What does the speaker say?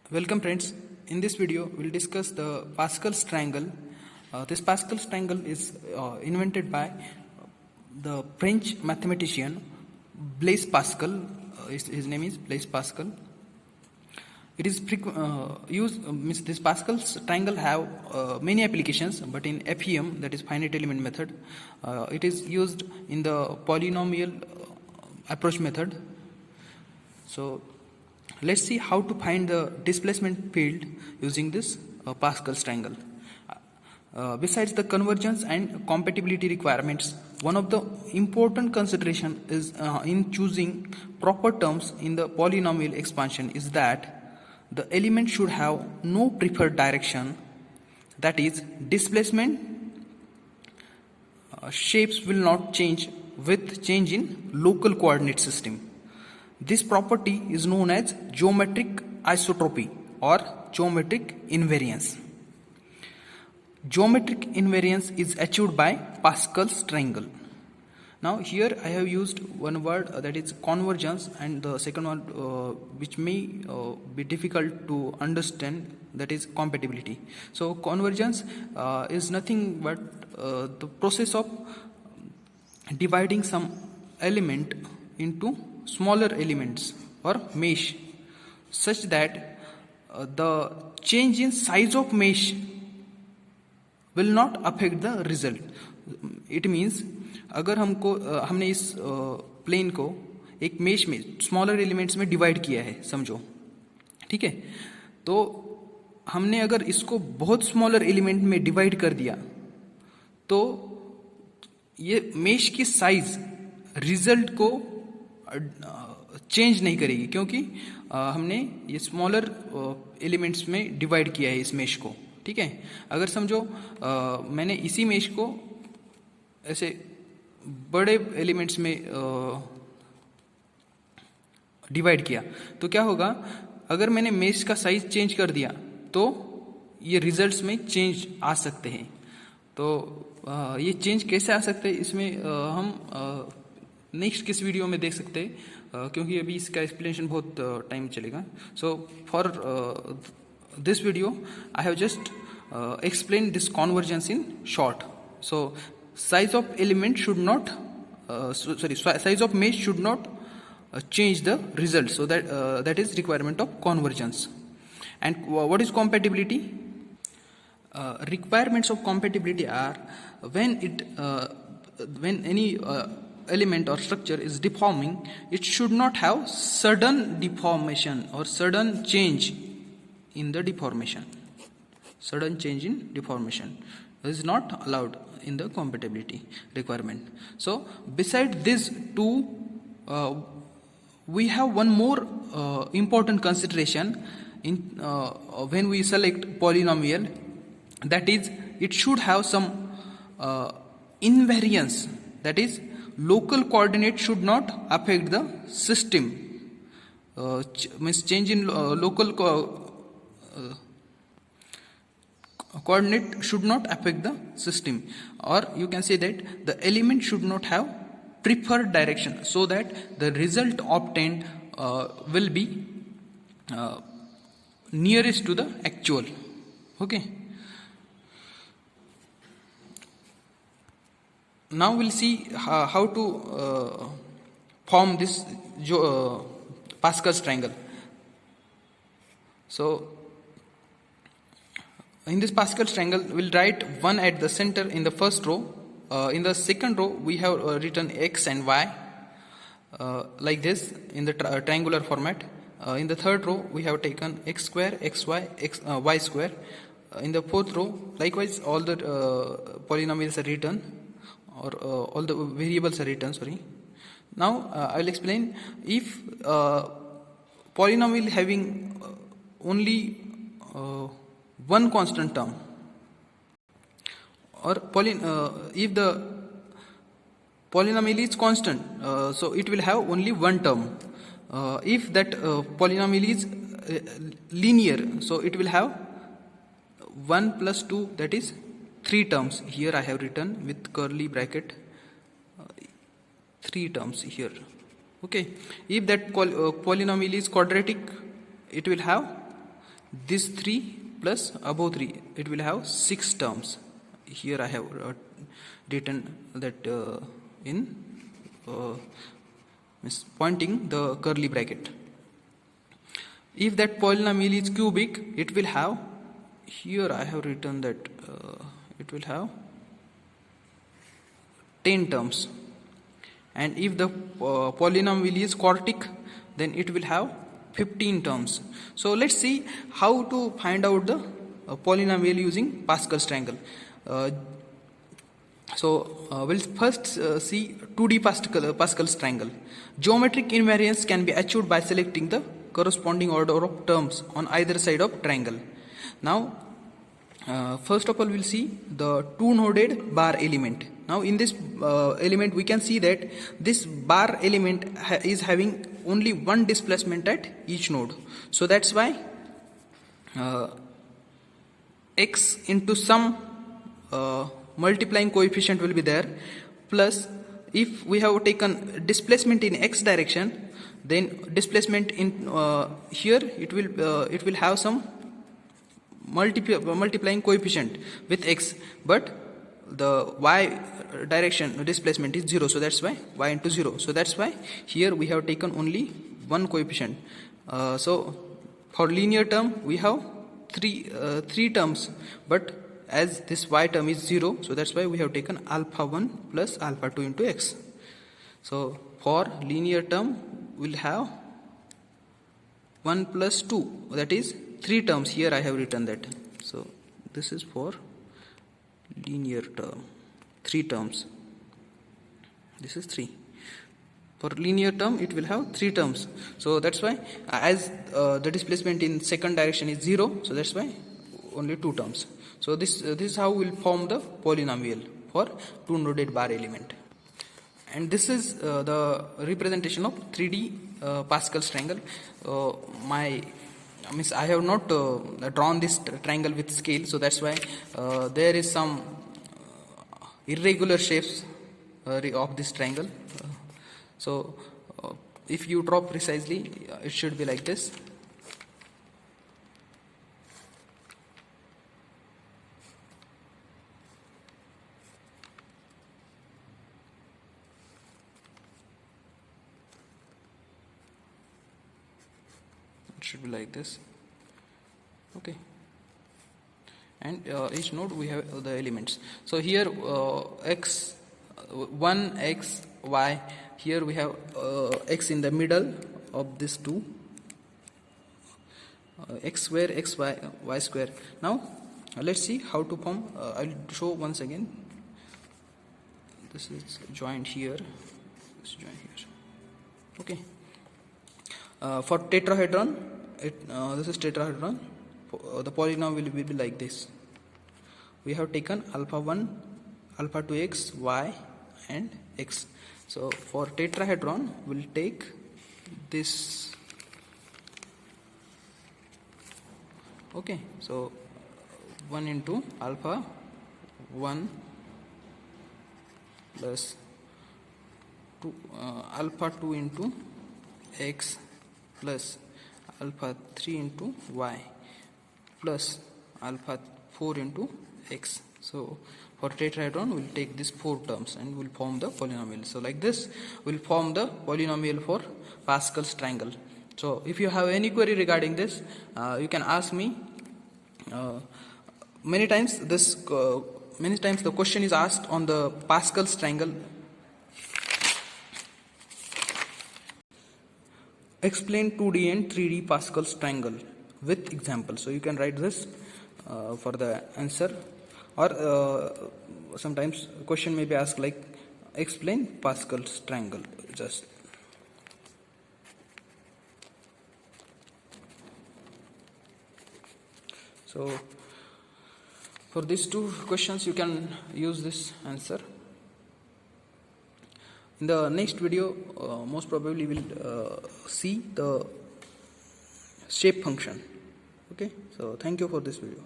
Welcome friends. In this video we'll discuss the Pascal's triangle. This Pascal's triangle is invented by the French mathematician Blaise Pascal. His name is Blaise Pascal. It is used. This Pascal's triangle have many applications, but in FEM, that is finite element method, it is used in the polynomial approach method. So let's see how to find the displacement field using this Pascal's triangle. Besides the convergence and compatibility requirements, one of the important consideration is in choosing proper terms in the polynomial expansion is that the element should have no preferred direction, that is displacement shapes will not change with change in local coordinate system. This property is known as geometric isotropy or geometric invariance. Geometric invariance is achieved by Pascal's triangle. Now here I have used one word that is convergence, and the second one which may be difficult to understand, that is compatibility. So convergence is nothing but the process of dividing some element into smaller elements or mesh such that the change in size of mesh will not affect the result. It means अगर हमने इस plane को एक mesh में smaller elements में divide किया है समझो, ठीक है, तो हमने अगर इसको बहुत स्मॉलर एलिमेंट में डिवाइड कर दिया तो ये मेश की साइज रिजल्ट को चेंज नहीं करेगी, क्योंकि हमने ये स्मॉलर एलिमेंट्स में डिवाइड किया है इस मेश को, ठीक है. अगर समझो मैंने इसी मेश को ऐसे बड़े एलिमेंट्स में डिवाइड किया तो क्या होगा, अगर मैंने मेश का साइज चेंज कर दिया तो ये रिजल्ट्स में चेंज आ सकते हैं. तो ये चेंज कैसे आ सकते हैं इसमें हम नेक्स्ट किस वीडियो में देख सकते हैं, क्योंकि अभी इसका एक्सप्लेनेशन बहुत टाइम चलेगा. So for this video I have just explained this convergence in short. So size of element should not size of mesh should not change the result, so that is requirement of convergence. And what is compatibility? Requirements of compatibility are when any element or structure is deforming, it should not have sudden deformation or sudden change in the deformation. Sudden change in deformation is not allowed in the compatibility requirement. So beside these two, we have one more important consideration in when we select polynomial, that is it should have some invariance, that is local coordinate should not affect the system. Means change in local coordinate should not affect the system, or you can say that the element should not have preferred direction, so that the result obtained will be nearest to the actual. Okay. Now we'll see how to form this Pascal's triangle. So in this Pascal's triangle, we'll write 1 at the center in the first row. In the second row, we have written x and y like this in the triangular format. In the third row, we have taken x square, xy, y square. In the fourth row, likewise, all the polynomials are written, or all the variables are written. Sorry. Now I will explain. If polynomial having only one constant term, or if the polynomial is constant, so it will have only one term. If that polynomial is linear, so it will have 1 plus 2, that is 3 terms. Here I have written with curly bracket 3 terms here. Okay. If that polynomial is quadratic, it will have this 3 plus above 3, it will have 6 terms. Here I have written that in pointing the curly bracket. If that polynomial is cubic, it will have, here I have written that it will have 10 terms. And if the polynomial is quartic, then it will have 15 terms. So let's see how to find out the polynomial using Pascal's triangle. We'll first see 2D Pascal's triangle. Geometric invariance can be achieved by selecting the corresponding order of terms on either side of triangle. Now, first of all, we'll see the two-noded bar element. Now, in this element, we can see that this bar element is having only one displacement at each node. So that's why x into some multiplying coefficient will be there, plus if we have taken displacement in x direction, then displacement in here it will have some multiplying coefficient with x, but the y direction displacement is 0, so that's why y into 0. So that's why here we have taken only one coefficient. So for linear term we have three terms, but as this y term is 0, so that's why we have taken alpha 1 plus alpha 2 into x. So for linear term we'll have 1 plus 2, that is 3 terms. Here I have written that. So this is for linear term, 3 terms. This is 3. For linear term it will have 3 terms. So that's why as the displacement in second direction is 0, so that's why only 2 terms. So this is how we'll form the polynomial for two-noded bar element. And this is the representation of 3D Pascal's triangle. I have not drawn this triangle with scale, so that's why there is some irregular shapes of this triangle. So if you draw precisely, it should be like this. It should be like this. Okay. And each node we have the elements. So here x 1 x y, here we have x in the middle of this 2, x square x y square. Now let's see how to form. I'll show once again. This is joined here, this is joined here. Okay. For tetrahedron, this is tetrahedron. The polynomial will be like this. We have taken alpha 1, alpha 2x, y and x. So for tetrahedron we'll take this. Okay, so 1 into alpha 1 plus 2 alpha 2 into x plus alpha 3 into y plus alpha 4 into x. So for tetrahedron we'll take these 4 terms and we'll form the polynomial. So like this we'll form the polynomial for Pascal's triangle. So if you have any query regarding this, you can ask me. Many times the question is asked on the Pascal's triangle. Explain 2D and 3D Pascal's triangle with example. So you can write this for the answer, or sometimes question may be asked like explain Pascal's triangle. Just so for these 2 questions you can use this answer. In the next video, most probably we'll see the shape function. Okay, so thank you for this video.